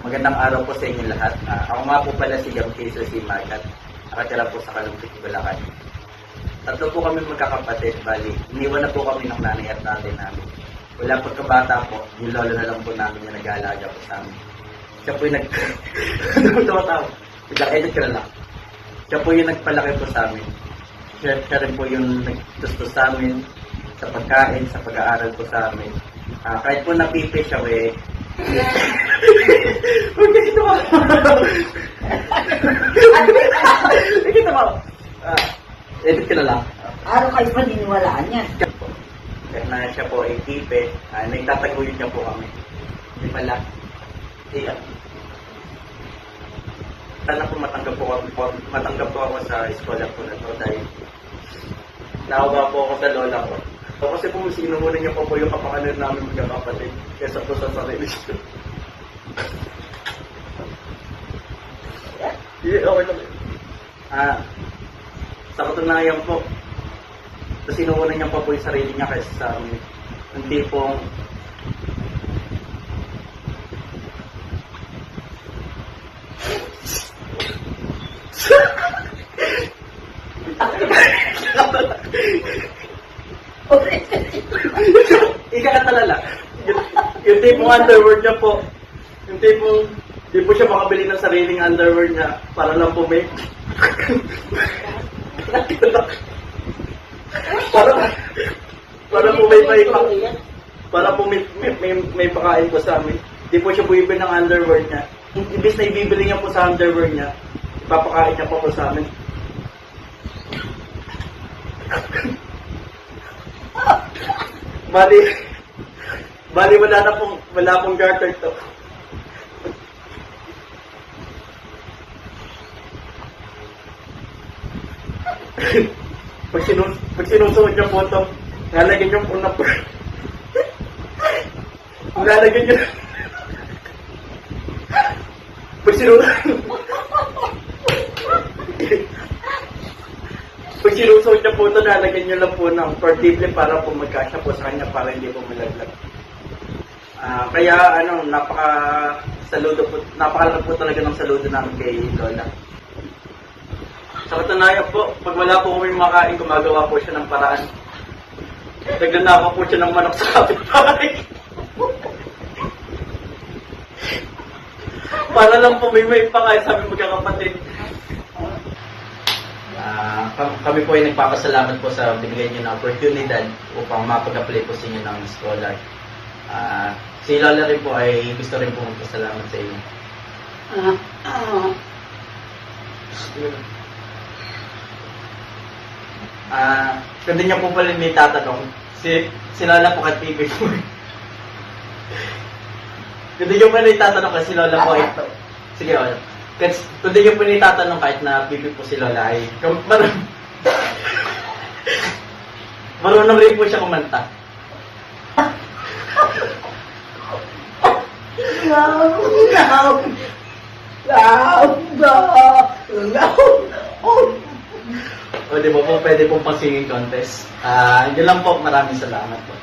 Magandang araw po sa inyo lahat. Ako nga po pala si Yam Kaiser C. Magat. Nakatira po sa Kalumpit, Bulacan. Tatlo po kami magkakapatid. Bali, iniwan na po kami ng nanay at tatay namin. Wala pagkabata po, yung lolo na lang po namin yung nag-aalaga po sa amin. Siya po yung edit ka na lang. Siya po yung nagpalaki po sa amin. Siya rin po yung nagtustos sa amin sa pagkain, sa pag-aaral po sa amin. Kahit po napipi siya, huwag ito mo. Ito mo. Edit ka na lang. Araw kayo paniniwalaan niya. Kahit na siya po ay tipe, nagtataguyod niya po kami. Hindi pala. Iyan. Sana po matanggap po ako sa eskwela po na to dahil naawa po ako sa lola ko. So, kasi po sinuhunan niya po yung kapakanan namin magkakapatid kesa po sa sarili siya. Okay lang. Sa katunayan po, sinuhunan niya po yung sarili niya kaysa sa amin. Hindi pong ikakatalala. Yung tipong underwear niya po, yung tipong di po siya makabili ng sariling underwear niya para lang po may para po may pakain po sa amin. Di po siya bumibili ng underwear niya. Imbis na ibibili niya po sa underwear niya, ipapakain niya po sa amin. Bali wala pong garter to. Pag sinusuot niya po ito, lalagyan niyo po na po. Lalagyan niyo. Pag sinusuot niya po ito, lalagyan niyo lang po ng portable para po magkasya po sa kanya para hindi po malaglag. Kaya napakalaki po talaga ng saludo namin kay Lola. Sa katunayan po, pag wala po kami makain, gumagawa po siya ng paraan. Nagnanakaw po siya ng manok sa kapitbahay. Para lang po may pakain sa aming magkakapatid. Kami po ay nagpapasalamat po sa binigay niyo na oportunidad upang mapag-apply po sa inyo ng scholar. Si Lola rin po ay gusto rin po magpasalamat sa inyo. Kundi niya po pala may tatanong. Si Lola po kat TV po. Kundi niyo po may tatanong kasi si Lola po ay... Sige, Lola. Kundi niyo po may tatanong kahit na pipi po si Lola ay... Marunong rin po siya kumanta. O, di ba po, pwede pong pang-singing contest. Yun lang po, maraming salamat po.